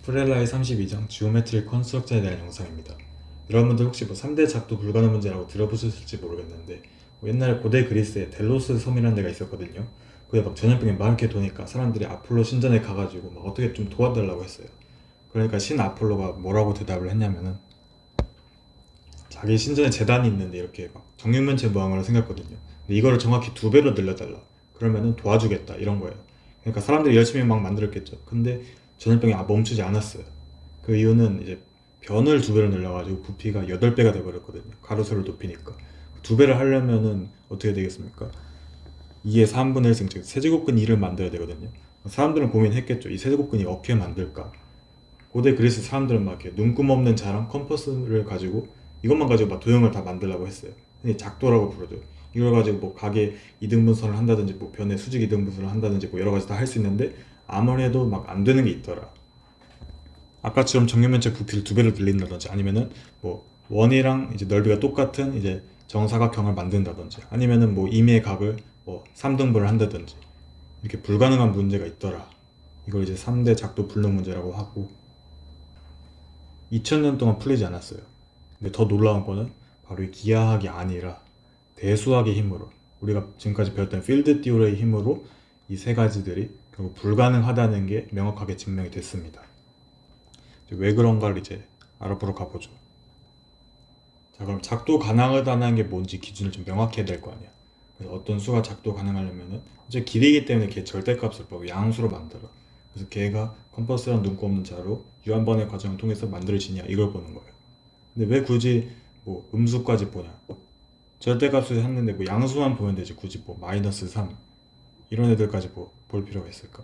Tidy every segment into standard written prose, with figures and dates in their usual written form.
프렐라의 32장 지오메트리 컨스트럭션에 대한 영상입니다. 여러분들 혹시 3대 작도 불가능 문제라고 들어보셨을지 모르겠는데 옛날에 고대 그리스에 델로스 섬이라는 데가 있었거든요. 그게 전염병이 막 이렇게 도니까 사람들이 아폴로 신전에 가가지고 어떻게 좀 도와달라고 했어요. 그러니까 신 아폴로가 뭐라고 대답을 했냐면은 자기 신전에 제단이 있는데 이렇게 정육면체 모양으로 생겼거든요. 근데 이거를 정확히 2배로 늘려달라. 그러면은 도와주겠다 이런 거예요. 그러니까 사람들이 열심히 막 만들었겠죠. 근데 전염병이 멈추지 않았어요. 그 이유는 이제 변을 2배로 늘려가지고 부피가 8배가 돼버렸거든요. 가로세로 높이니까. 2배를 하려면은 어떻게 되겠습니까? 2의 3분의 1승, 즉 세제곱근 2를 만들어야 되거든요. 사람들은 고민했겠죠. 이 세제곱근이 어떻게 만들까? 고대 그리스 사람들은 막 이렇게 눈금 없는 자랑 컴퍼스를 가지고 이것만 가지고 도형을 다 만들려고 했어요. 근데 작도라고 부르죠. 이걸 가지고 가게 이등분선을 한다든지 변의 수직 이등분선을 한다든지 여러 가지 다 할 수 있는데 아무리 해도 안 되는 게 있더라. 아까처럼 정육면체 부피를 2배로 늘린다든지 아니면은 원이랑 이제 넓이가 똑같은 이제 정사각형을 만든다든지 아니면은 임의 각을 3등분을 한다든지 이렇게 불가능한 문제가 있더라. 이걸 이제 3대 작도 불능 문제라고 하고 2000년 동안 풀리지 않았어요. 근데 더 놀라운 거는 바로 이 기하학이 아니라 대수학의 힘으로 우리가 지금까지 배웠던 필드 띠오리의 힘으로 이 세 가지들이 결국 불가능하다는 게 명확하게 증명이 됐습니다. 왜 그런가를 이제 알아보러 가보죠. 자, 그럼 작도 가능하다는 게 뭔지 기준을 좀 명확히 해야 될 거 아니야. 그래서 어떤 수가 작도 가능하려면은 이제 길이기 때문에 걔 절대값을 양수로 만들어. 그래서 걔가 컴퍼스랑 눈곱 없는 자로 유한번의 과정을 통해서 만들어지냐 이걸 보는 거예요. 근데 왜 굳이 음수까지 보냐? 절대값을 했는데 양수만 보면 되지 굳이 마이너스 3 이런 애들까지 볼 필요가 있을까?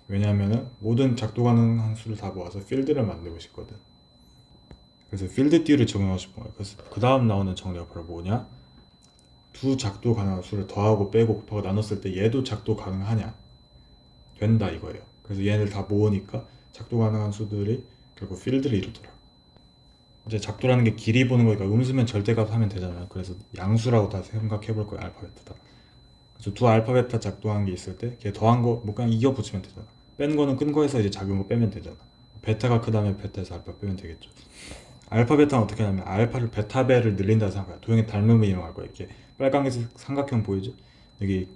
왜냐하면은 모든 작도 가능한 수를 다 모아서 필드를 만들고 싶거든. 그래서 필드 띠를 적용하고 싶은 거예요. 그래서 그 다음 나오는 정리가 바로 뭐냐? 두 작도 가능한 수를 더하고 빼고 곱하고 나눴을 때 얘도 작도 가능하냐? 된다 이거예요. 그래서 얘네들 다 모으니까 작도 가능한 수들이 결국 필드를 이루더라. 이제 작도라는 게 길이 보는 거니까 음수면 절대값 하면 되잖아요. 그래서 양수라고 다 생각해 볼 거예요. 알파벳다. 그래서 두 알파벳 작동한 게 있을 때 걔 더한 거 그냥 이겨 붙이면 되잖아. 뺀 거는 끈 거에서 이제 작은 거 빼면 되잖아. 베타가 크다면 베타에서 알파 빼면 되겠죠. 알파 베타는 어떻게 하냐면 알파를 베타배를 늘린다 생각해. 도형의 닮음을 이용할 거야. 이렇게 빨간색 삼각형 보이죠? 여기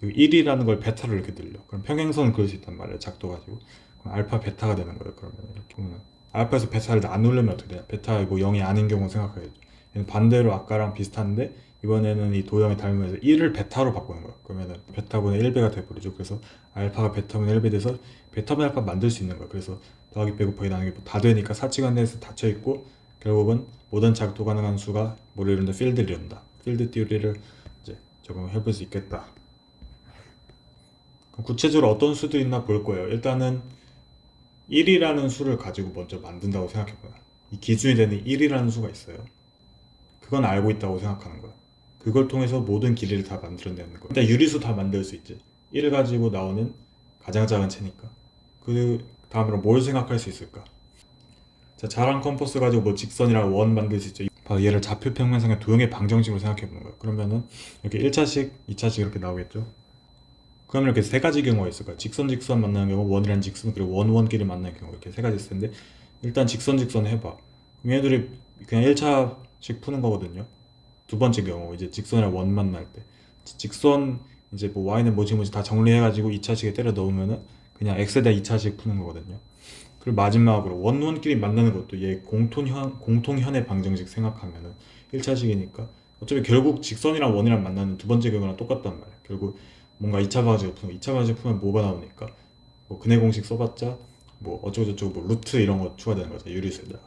1이라는 걸 베타로 이렇게 늘려. 그럼 평행선을 그릴 수 있단 말이야. 작도 가지고. 그럼 알파 베타가 되는 거예요. 그러면 이렇게 보면 알파에서 베타를 안 누르면 어떻게 되냐? 베타 0이 아닌 경우 생각해야죠. 얘는 반대로 아까랑 비슷한데 이번에는 이 도형의 닮음에서 1을 베타로 바꾸는 거야. 그러면은 베타분의 1배가 돼버리죠. 그래서 알파가 베타분의 1배 돼서 베타분의 알파 만들 수 있는 거야. 그래서 더하기 빼고 곱하기 나누기 다 되니까 사칙안에서 닫혀있고 결국은 모든 작도 가능한 수가 뭐를 이룬다? 필드를 이룬다. 필드 띠오리를 이제 적용해 볼 수 있겠다. 그럼 구체적으로 어떤 수도 있나 볼 거예요. 일단은 1이라는 수를 가지고 먼저 만든다고 생각해봐요. 이 기준이 되는 1이라는 수가 있어요. 그건 알고 있다고 생각하는 거야. 그걸 통해서 모든 길이를 다 만들어내는 거야. 일단 유리수 다 만들 수 있지. 1을 가지고 나오는 가장 작은 채니까. 그 다음으로 뭘 생각할 수 있을까? 자, 자랑 컴퍼스 가지고 직선이랑 원 만들 수 있죠. 바로 얘를 좌표 평면상의 도형의 방정식으로 생각해 보는 거예요. 그러면은 이렇게 1차식, 2차식 이렇게 나오겠죠. 그러면 이렇게 세 가지 경우가 있을 거야. 직선 직선 만나는 경우, 원이라는 직선 그리고 원원끼리 만나는 경우 이렇게 세 가지 있을 텐데 일단 직선 직선 해봐. 그럼 얘들이 그냥 1차식 푸는 거거든요. 두 번째 경우 이제 직선이랑 원 만날 때 직선 이제 y는 뭐지 다 정리해가지고 2차식에 때려 넣으면은 그냥 x에 대한 2차식 푸는 거거든요. 그리고 마지막으로 원원끼리 만나는 것도 얘 공통현의 방정식 생각하면은 1차식이니까 어차피 결국 직선이랑 원이랑 만나는 두 번째 경우랑 똑같단 말이야. 결국 뭔가 2차 방정식 푸는 2차 방정식 풀면 뭐가 나오니까 근해 공식 써봤자 어쩌고저쩌고 루트 이런 거 추가되는 거죠. 유리수에다가.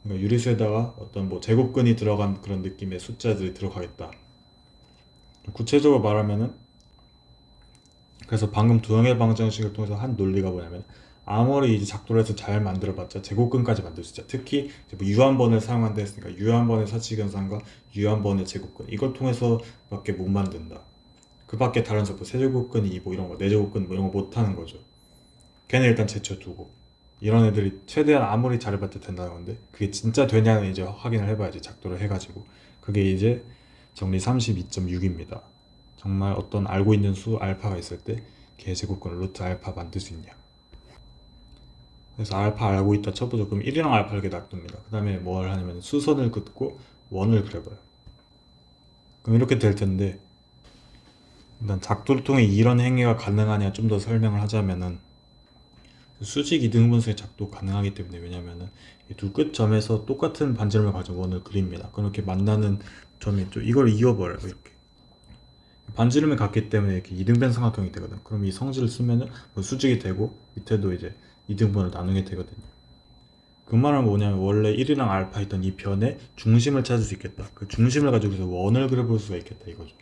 그러니까 유리수에다가 어떤 제곱근이 들어간 그런 느낌의 숫자들이 들어가겠다. 구체적으로 말하면은 그래서 방금 도형의 방정식을 통해서 한 논리가 뭐냐면 아무리 이제 작도를 해서 잘 만들어봤자 제곱근까지 만들 수 있죠. 특히 유한번을 사용한다 했으니까 유한번의 사칙연산과 유한번의 제곱근 이걸 통해서밖에 못 만든다. 그 밖에 다른 속 세제곱근이 이런 거 네제곱근 이런 거 못하는 거죠. 걔는 일단 제쳐두고 이런 애들이 최대한 아무리 잘해봤자 된다는 건데 그게 진짜 되냐는 이제 확인을 해봐야지. 작도를 해가지고 그게 이제 정리 32.6입니다. 정말 어떤 알고 있는 수 알파가 있을 때 걔 제곱근 루트 알파 만들 수 있냐. 그래서 알파 알고 있다 쳐보죠. 그럼 1이랑 알파 이렇게 놔둡니다. 그 다음에 뭘 하냐면 수선을 긋고 원을 그려봐요. 그럼 이렇게 될 텐데, 일단 작도를 통해 이런 행위가 가능하냐 좀 더 설명을 하자면은, 수직 이등분선의 작도 가능하기 때문에, 왜냐면은 이 두 끝점에서 똑같은 반지름을 가진 원을 그립니다. 그렇게 만나는 점이 있죠. 이걸 이어버려요. 이렇게 반지름이 같기 때문에 이렇게 이등변 삼각형이 되거든. 그럼 이 성질을 쓰면은 뭐 수직이 되고 밑에도 이제 이등분을 나누게 되거든요. 그 말은 뭐냐면 원래 1이랑 알파 있던 이 변의 중심을 찾을 수 있겠다. 그 중심을 가지고서 원을 그려볼 수가 있겠다 이거죠.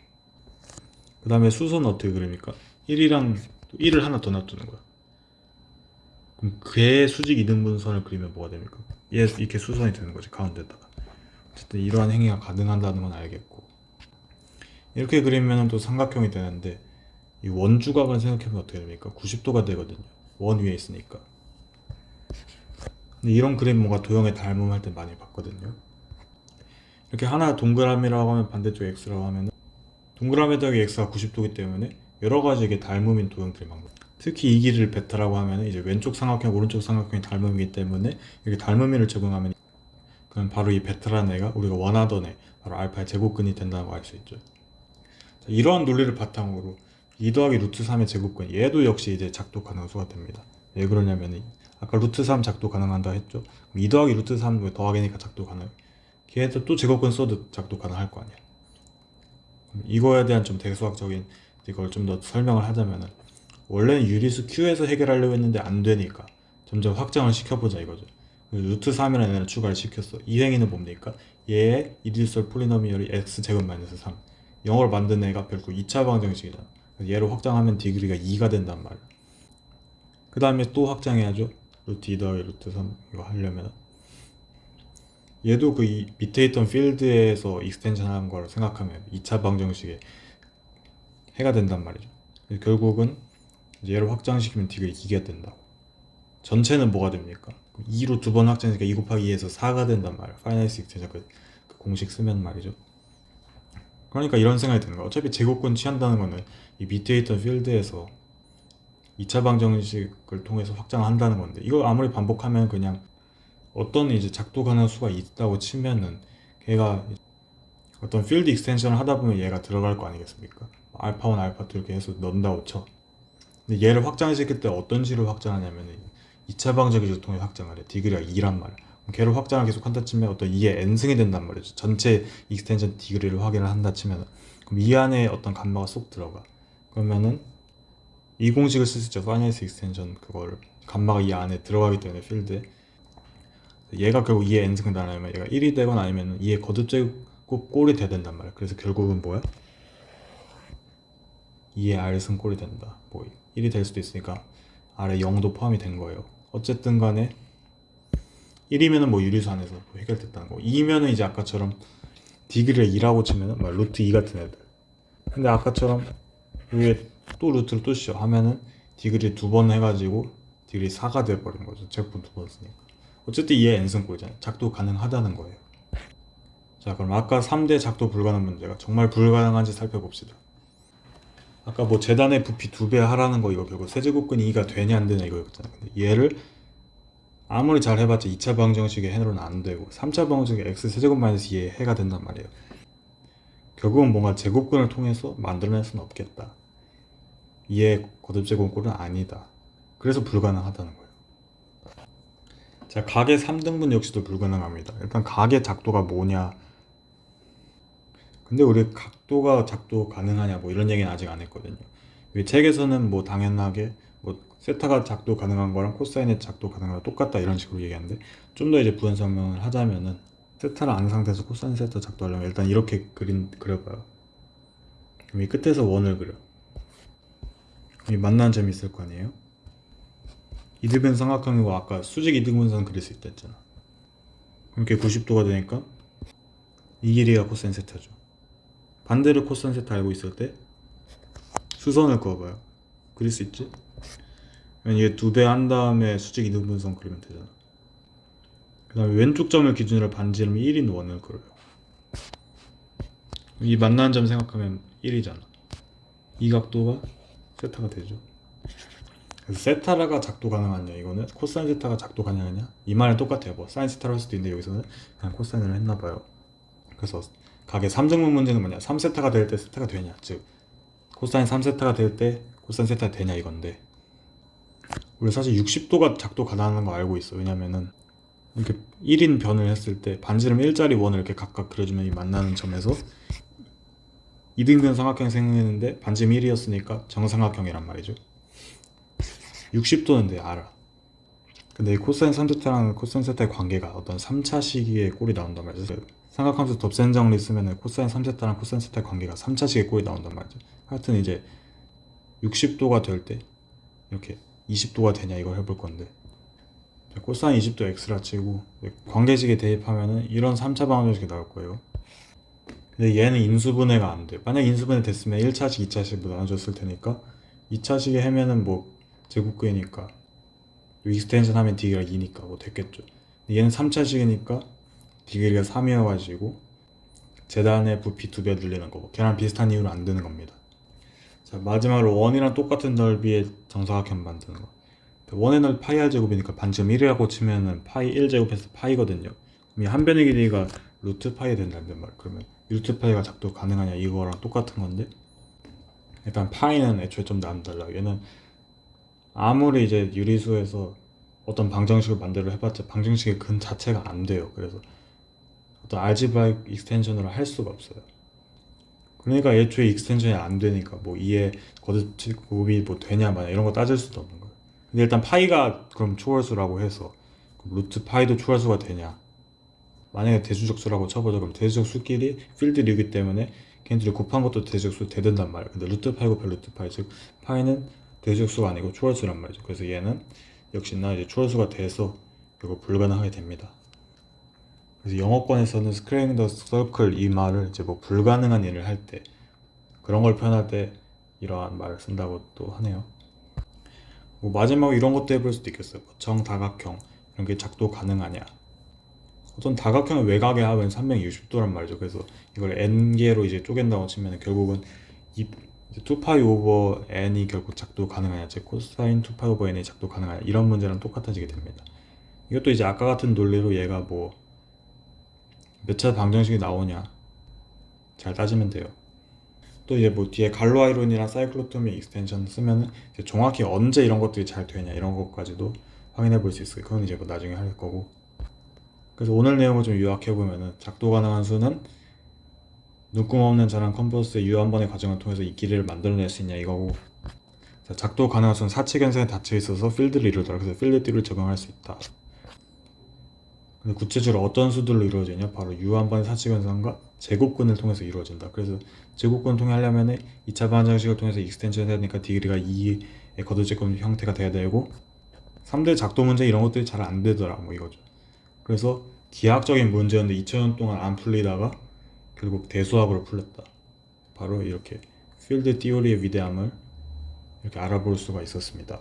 그 다음에 수선은 어떻게 그립니까? 1이랑 1을 하나 더 놔두는 거야. 그럼 그의 수직 이등분선을 그리면 뭐가 됩니까? 얘 이렇게 수선이 되는 거지, 가운데다가. 어쨌든 이러한 행위가 가능하다는 건 알겠고, 이렇게 그리면 또 삼각형이 되는데, 이 원주각을 생각해보면 어떻게 됩니까? 90도가 되거든요. 원 위에 있으니까. 근데 이런 그림 뭔가 도형의 닮음 할 때 많이 봤거든요. 이렇게 하나 동그라미라고 하면 반대쪽 x라고 하면, 동그라미에다가 x가 90도이기 때문에 여러 가지 이게 닮음인 도형들이 많고, 특히 이 길이를 베타라고 하면 이제 왼쪽 삼각형, 오른쪽 삼각형이 닮음이기 때문에 이렇게 닮음의를 적용하면, 그럼 바로 이 베타라는 애가 우리가 원하던 애, 바로 알파의 제곱근이 된다고 알 수 있죠. 자, 이러한 논리를 바탕으로 2 더하기 루트 3의 제곱근, 얘도 역시 이제 작도 가능한 수가 됩니다. 왜 그러냐면 아까 루트 3 작도 가능한다 했죠. 그럼 2 더하기 루트 3 더하기니까 작도 가능. 걔도 또 제곱근 써도 작도 가능할 거 아니야. 이거에 대한 좀 대수학적인 이걸 좀 더 설명을 하자면은, 원래는 유리수 Q에서 해결하려고 했는데 안 되니까 점점 확장을 시켜보자 이거죠. 루트 3이라는 애를 추가를 시켰어. 이 행위는 뭡니까? 얘의 이디솔 폴리노미얼이 x제곱 마이너스 3, 영어로 만든 애가 결국 2차 방정식이잖아. 얘를 확장하면 디그리가 2가 된단 말이야. 그 다음에 또 확장해야죠. 루트 2 더하기 루트 3 이거 하려면, 얘도 그 밑에 있던 필드에서 익스텐션 하는 걸 생각하면 2차 방정식에 해가 된단 말이죠. 결국은 얘를 확장시키면 디그리 2가 된다고. 전체는 뭐가 됩니까? 2로 두 번 확장하니까 2 곱하기 2에서 4가 된단 말이야. 파이나이트 익스텐션 그 공식 쓰면 말이죠. 그러니까 이런 생각이 드는 거야. 어차피 제곱근 취한다는 거는 이 밑에 있던 필드에서 2차 방정식을 통해서 확장한다는 건데, 이걸 아무리 반복하면 그냥 어떤 이제 작도 가능한 수가 있다고 치면은 걔가 어떤 필드 익스텐션을 하다 보면 얘가 들어갈 거 아니겠습니까? 알파 1, 알파 2 이렇게 해서 넣는다고 쳐. 근데 얘를 확장시킬 때 어떤 식으로 확장하냐면 2차 방정식을 통해 확장을 해. 디그리가 2란 말이야. 걔를 확장을 계속 한다 치면 어떤 2의 n승이 된단 말이죠. 전체 익스텐션 디그리를 확인을 한다 치면, 그럼 이 안에 어떤 감마가 쏙 들어가. 그러면은 이 공식을 쓸 수 있죠. 파이나이트 익스텐션 그거를, 감마가 이 안에 들어가기 때문에 필드에 얘가 결국 2의 n승을 나누면 얘가 1이 되거나 아니면 2의 거듭제곱 꼴이 돼야 된단 말이야. 그래서 결국은 뭐야? 2의 r승 꼴이 된다. 뭐 1이 될 수도 있으니까 r에 0도 포함이 된 거예요. 어쨌든 간에 1이면은 뭐 유리수 안에서 해결됐다는 거. 2면은 이제 아까처럼 디그리를 2라고 치면은 막 루트 2 같은 애들. 근데 아까처럼 위에 또 루트를 또 씌워 하면은 디그리 두 번 해가지고 디그리 4가 돼버린 거죠. 제곱분 두 번 쓰니까. 어쨌든 2의 n승꼴이잖아요. 작도 가능하다는 거예요. 자, 그럼 아까 3대 작도 불가능 문제가 정말 불가능한지 살펴봅시다. 아까 뭐 재단의 부피 2배 하라는 거, 이거 결국 세제곱근이 2가 되냐 안 되냐 이거였잖아. 근데 얘를 아무리 잘 해봤자 2차 방정식의 해로는 안 되고 3차 방정식의 x 세제곱 마이너스 2의 해가 된단 말이에요. 결국은 뭔가 제곱근을 통해서 만들어낼 수는 없겠다. 2의 거듭제곱꼴은 아니다. 그래서 불가능하다는 거예요. 자, 각의 3등분 역시도 불가능합니다. 일단 각의 작도가 뭐냐. 근데 우리 각도가 작도 가능하냐 뭐 이런 얘기는 아직 안 했거든요. 이 책에서는 뭐 당연하게 뭐 세타가 작도 가능한 거랑 코사인의 작도 가능한 거랑 똑같다 이런 식으로 얘기하는데, 좀 더 이제 부연 설명을 하자면은, 세타를 아는 상태에서 코사인 세타 작도하려면 일단 이렇게 그려봐요. 그럼 이 끝에서 원을 그려. 이 만나는 점이 있을 거 아니에요? 이등변 삼각형이고 아까 수직 이등분선 그릴 수 있다 했잖아. 그럼 이렇게 90도가 되니까 이 길이가 코사인 세타죠. 반대로 코사인 세타 알고 있을 때 수선을 그어봐요. 그릴 수 있지? 얘 2배 한 다음에 수직 이등분선 그리면 되잖아. 그 다음에 왼쪽 점을 기준으로 반지름 1인 원을 그려요. 이 만나는 점 생각하면 1이잖아. 이 각도가 세타가 되죠. 그래서 세타가 작도 가능하냐, 이거는 코사인 세타가 작도 가능하냐, 이 말은 똑같아요. 뭐 사인 세타를 할 수도 있는데 여기서는 그냥 코사인을 했나봐요. 그래서 각의 3등분 문제는 뭐냐, 3세타가 될 때 세타가 되냐, 즉 코사인 3세타가 될 때 코사인 세타가 되냐 이건데, 우리 사실 60도가 작도 가능한 거 알고 있어. 왜냐면은 이렇게 1인 변을 했을 때 반지름 1짜리 원을 이렇게 각각 그려주면 이 만나는 점에서 2등변 삼각형이 생기는데 반지름 1이었으니까 정삼각형이란 말이죠. 60도는 내 알아. 근데 이 코사인 3세타랑 코사인 세타의 관계가 어떤 3차 시기의 꼴이 나온단 말이죠. 삼각함수 덥센 정리 쓰면은 코사인 3세타랑 코사인 세타의 관계가 3차 시기의 꼴이 나온단 말이죠. 하여튼 이제 60도가 될 때 이렇게 20도가 되냐 이걸 해볼 건데, 코사인 20도 x라 치고 관계식에 대입하면은 이런 3차 방정식이 나올 거예요. 근데 얘는 인수분해가 안 돼. 만약 인수분해 됐으면 1차식, 2차식으로 나눠줬을 테니까 2차식에 해면은 뭐 제곱근이니까 익스텐션 하면 d가 2니까 뭐 됐겠죠. 얘는 3차식이니까 d가 3이어가지고 재단의 부피 2배 늘리는 거고, 걔랑 비슷한 이유로 안 되는 겁니다. 자, 마지막으로 원이랑 똑같은 넓이의 정사각형 만드는 거. 원의 넓이 파이 r 제곱이니까 반지름 1이라고 치면은 파이 1제곱해서 파이거든요. 그럼 이 한 변의 길이가 루트 파이 된다는 말. 그러면 루트 파이가 작도 가능하냐 이거랑 똑같은 건데, 일단 파이는 애초에 좀 남달라. 얘는 아무리 이제 유리수에서 어떤 방정식을 만들어 해봤자 방정식의 근 자체가 안 돼요. 그래서 어떤 알지브라익 익스텐션으로 할 수가 없어요. 그러니까 애초에 익스텐션이 안 되니까 뭐 이에 거듭곱이 뭐 되냐 마냐 이런 거 따질 수도 없는 거예요. 근데 일단 파이가 그럼 초월수라고 해서 그럼 루트 파이도 초월수가 되냐, 만약에 대수적수라고 쳐보자. 그럼 대수적수끼리 필드류이기 때문에 걔네들이 곱한 것도 대수적수 되든단 말이에요. 근데 루트 파이고 별 루트 파이, 즉 파이는 대수적수가 아니고 초월수란 말이죠. 그래서 얘는 역시나 이제 초월수가 돼서 결국 불가능하게 됩니다. 그래서 영어권에서는 스퀘어링 더 서클 이 말을 이제 뭐 불가능한 일을 할 때, 그런 걸 표현할 때 이러한 말을 쓴다고 또 하네요. 뭐 마지막으로 이런 것도 해볼 수도 있겠어요. 뭐 정다각형 이런 게 작도 가능하냐. 어떤 다각형의 외곽의 합은 360도란 말이죠. 그래서 이걸 n개로 이제 쪼갠다고 치면 결국은 이 2파이 오버 n이 결국 작도 가능하냐, 즉 코사인 2파이 오버 n이 작도 가능하냐, 이런 문제랑 똑같아지게 됩니다. 이것도 이제 아까 같은 논리로 얘가 뭐 몇 차 방정식이 나오냐 잘 따지면 돼요. 또 이제 뭐 뒤에 갈로아이론이랑 사이클로토미 익스텐션 쓰면은 이제 정확히 언제 이런 것들이 잘 되냐 이런 것까지도 확인해 볼 수 있어요. 그건 이제 뭐 나중에 할 거고. 그래서 오늘 내용을 좀 요약해 보면은 작도 가능한 수는 눈금 없는 자랑 컴퍼스의 유한 번의 과정을 통해서 이 길이를 만들어낼 수 있냐 이거고, 자, 작도 가능한 수는 사칙 현상에 닫혀 있어서 필드를 이루더라. 그래서 필드 띠를 적용할 수 있다. 근데 구체적으로 어떤 수들로 이루어지냐, 바로 유한 번의 사칙 현상과 제곱근을 통해서 이루어진다. 그래서 제곱근을 통해 하려면 2차 반정식을 통해서 익스텐션을 해야 되니까 디그리가 2의 거듭제곱 형태가 돼야 되고, 3대 작도 문제 이런 것들이 잘 안 되더라 뭐 이거죠. 그래서 기하학적인 문제였는데 2000년 동안 안 풀리다가 결국 대수학으로 풀렸다. 바로 이렇게 필드 띠오리의 위대함을 이렇게 알아볼 수가 있었습니다.